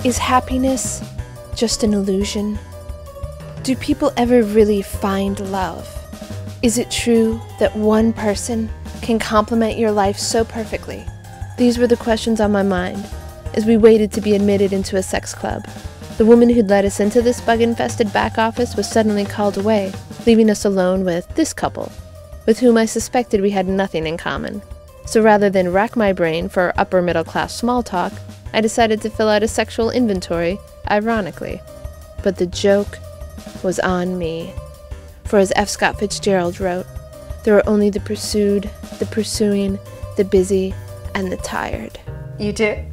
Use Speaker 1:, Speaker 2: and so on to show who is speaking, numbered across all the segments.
Speaker 1: Is happiness just an illusion? Do people ever really find love? Is it true that one person can complement your life so perfectly? These were the questions on my mind as we waited to be admitted into a sex club. The woman who'd led us into this bug-infested back office was suddenly called away, leaving us alone with this couple, with whom I suspected we had nothing in common. So rather than rack my brain for upper-middle-class small talk, I decided to fill out a sexual inventory, ironically. But the joke was on me. For as F. Scott Fitzgerald wrote, there are only the pursued, the pursuing, the busy, and the tired.
Speaker 2: You too?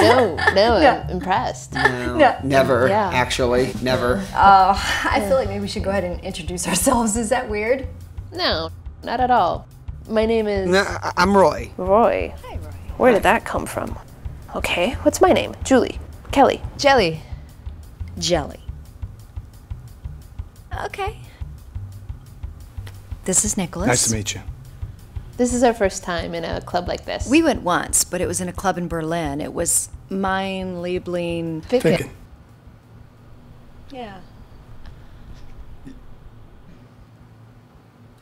Speaker 1: No, I'm impressed.
Speaker 3: No, never, actually, never.
Speaker 2: I feel like maybe we should go ahead and introduce ourselves. Is that weird?
Speaker 1: No, not at all. My name is...
Speaker 3: No, I'm Roy.
Speaker 1: Roy.
Speaker 2: Hi, Roy.
Speaker 1: Where did that come from? Okay, what's my name? Julie. Kelly.
Speaker 2: Jelly. Jelly. Okay. This is Nicholas.
Speaker 4: Nice to meet you.
Speaker 1: This is our first time in a club like this.
Speaker 2: We went once, but it was in a club in Berlin. It was mine labeling...
Speaker 1: Ficken.
Speaker 2: Yeah.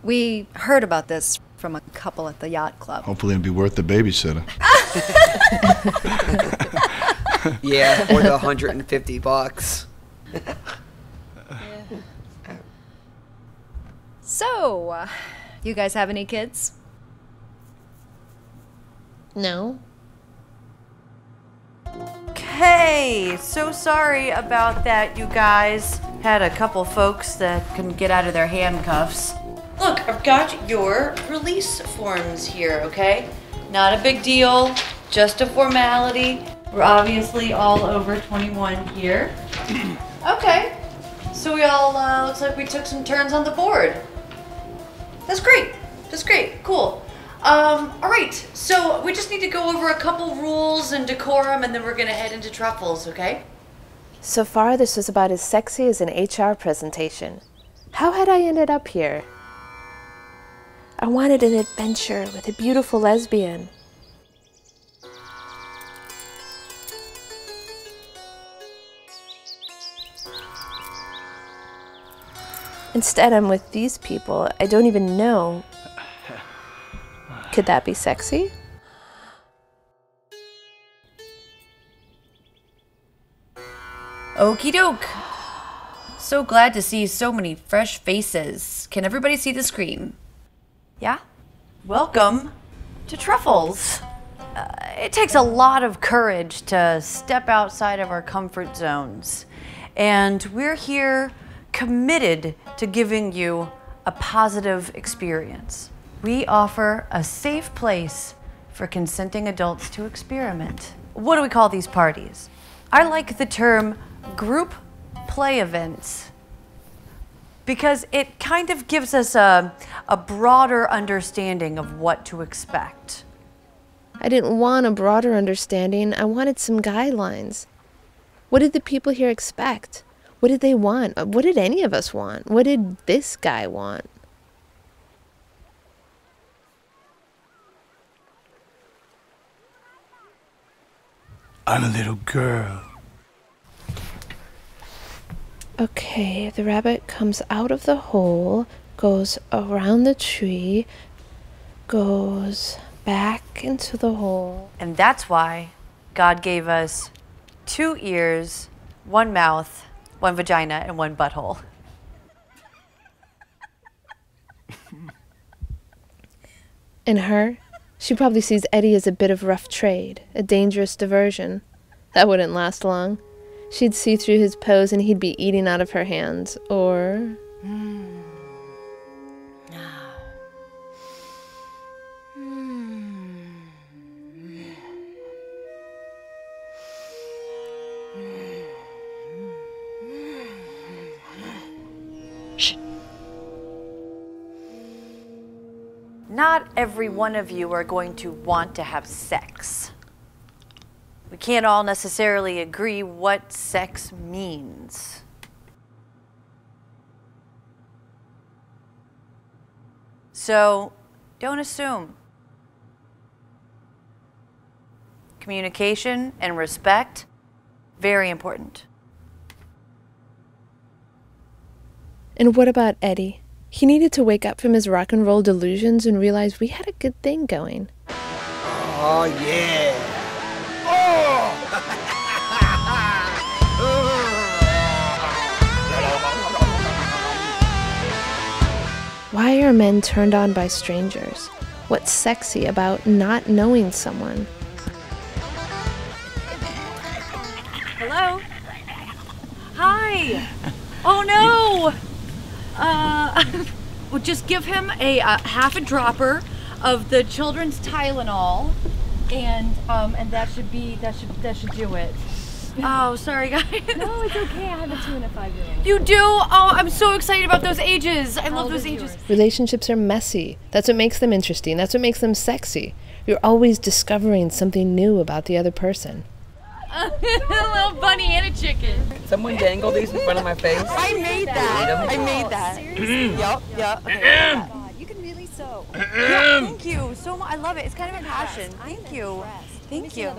Speaker 2: We heard about this from a couple at the yacht club.
Speaker 4: Hopefully it'll be worth the babysitter.
Speaker 3: Yeah, or the $150.
Speaker 2: So, you guys have any kids?
Speaker 1: No.
Speaker 5: Okay, so sorry about that, you guys. Had a couple folks that couldn't get out of their handcuffs. Look, I've got your release forms here, okay? Not a big deal, just a formality. We're obviously all over 21 here. Okay, so we all, looks like we took some turns on the board. That's great, cool. All right, so we just need to go over a couple rules and decorum, and then we're gonna head into Truffles, okay?
Speaker 1: So far, this was about as sexy as an HR presentation. How had I ended up here? I wanted an adventure with a beautiful lesbian. Instead, I'm with these people I don't even know. Could that be sexy?
Speaker 5: Okie doke. So glad to see so many fresh faces. Can everybody see the screen? Yeah? Welcome to Truffles. It takes a lot of courage to step outside of our comfort zones. And we're here committed to giving you a positive experience. We offer a safe place for consenting adults to experiment. What do we call these parties? I like the term group play events because it kind of gives us a broader understanding of what to expect.
Speaker 1: I didn't want a broader understanding. I wanted some guidelines. What did the people here expect? What did they want? What did any of us want? What did this guy want?
Speaker 4: I'm a little girl.
Speaker 1: Okay, the rabbit comes out of the hole, goes around the tree, goes back into the hole.
Speaker 5: And that's why God gave us 2 ears, 1 mouth, 1 vagina, and 1 butthole.
Speaker 1: And her? She probably sees Eddie as a bit of rough trade, a dangerous diversion. That wouldn't last long. She'd see through his pose and he'd be eating out of her hands, or...
Speaker 5: Not every one of you are going to want to have sex. We can't all necessarily agree what sex means. So, don't assume. Communication and respect, Very important.
Speaker 1: And what about Eddie? He needed to wake up from his rock and roll delusions and realize we had a good thing going.
Speaker 3: Oh, yeah.
Speaker 1: Why are men turned on by strangers? What's sexy about not knowing someone?
Speaker 5: Hello? Hi! Oh no! Well, just give him a half a dropper of the children's Tylenol, and that should do it. Oh, sorry guys.
Speaker 6: No, it's okay. I have a 2 and a 5-year-old.
Speaker 5: You do? Oh, I'm so excited about those ages. I love those ages.
Speaker 1: Relationships are messy. That's what makes them interesting. That's what makes them sexy. You're always discovering something new about the other person.
Speaker 5: A little bunny and a chicken.
Speaker 3: Someone dangled these in front of my face.
Speaker 6: I made that. I made that. Yep. Okay.
Speaker 7: You can really sew.
Speaker 5: Yeah, thank you so much. I love it. It's kind of a passion. Thank you. Thank you.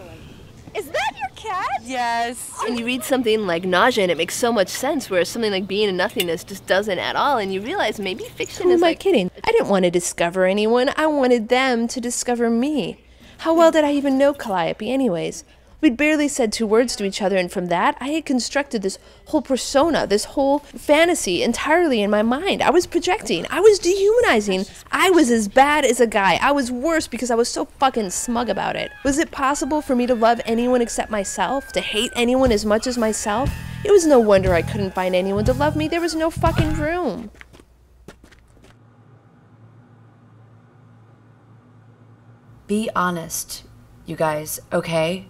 Speaker 7: Is that your cat?
Speaker 6: Yes.
Speaker 8: When you read something like Nausea and it makes so much sense, whereas something like Being and Nothingness just doesn't at all, and you realize maybe fiction
Speaker 1: Who
Speaker 8: is
Speaker 1: am I
Speaker 8: like...
Speaker 1: kidding? I didn't want to discover anyone. I wanted them to discover me. How well did I even know Calliope anyways? We'd barely said 2 words to each other, and from that, I had constructed this whole persona, this whole fantasy entirely in my mind. I was projecting. I was dehumanizing. I was as bad as a guy. I was worse because I was so fucking smug about it. Was it possible for me to love anyone except myself? To hate anyone as much as myself? It was no wonder I couldn't find anyone to love me. There was no fucking room.
Speaker 5: Be honest, you guys, okay?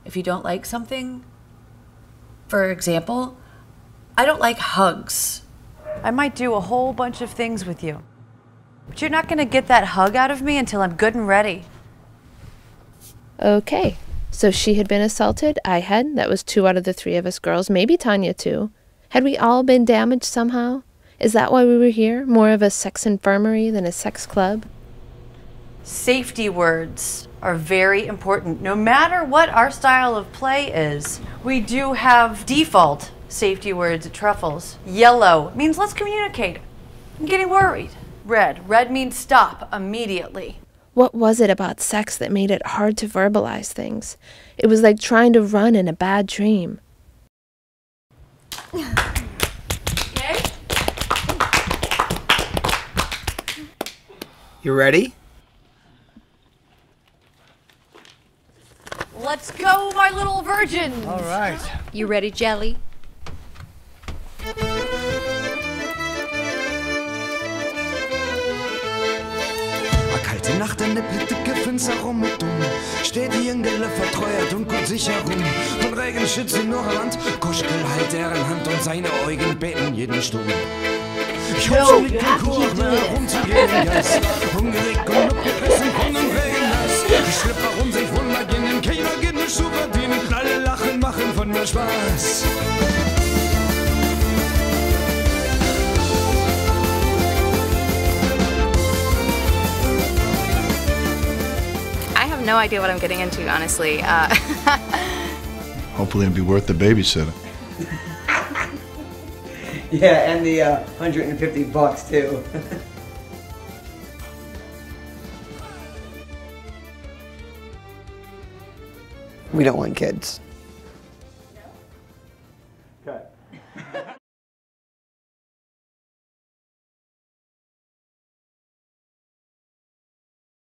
Speaker 5: If you don't like something, for example, I don't like hugs. I might do a whole bunch of things with you, but you're not gonna get that hug out of me until I'm good and ready.
Speaker 1: Okay, so she had been assaulted, I had. That was 2 out of the 3 of us girls, maybe Tanya too. Had we all been damaged somehow? Is that why we were here? More of a sex infirmary than a sex club?
Speaker 5: Safety words are very important, no matter what our style of play is. We do have default safety words at Truffles. Yellow means let's communicate. I'm getting worried. Red means stop immediately.
Speaker 1: What was it about sex that made it hard to verbalize things? It was like trying to run in a bad dream.
Speaker 5: Okay?
Speaker 3: You ready?
Speaker 5: Let's go, my little virgins.
Speaker 4: All right.
Speaker 2: You ready, Jelly?
Speaker 9: A kalte Nacht in der Blittige Fenster rum mit dumm. Steht die Jüngele vertreuert und gut sich herum. Von Regen schützt nur Land, Kuschel halt deren Hand und seine Augen beten jeden Stumm. Ich hab schon nicht den Kur mehr rumzugehen, yes. Hungrig und abgefressen von dem Regennass. Ich schlipp warum sich Wunder gehen, keiner geht nicht zu verdienen. Alle lachen, machen von mir Spaß.
Speaker 6: I have no idea what I'm getting into, honestly.
Speaker 4: Hopefully it'll be worth the babysitter.
Speaker 3: Yeah, and the $150 too. We don't want kids.
Speaker 10: Okay.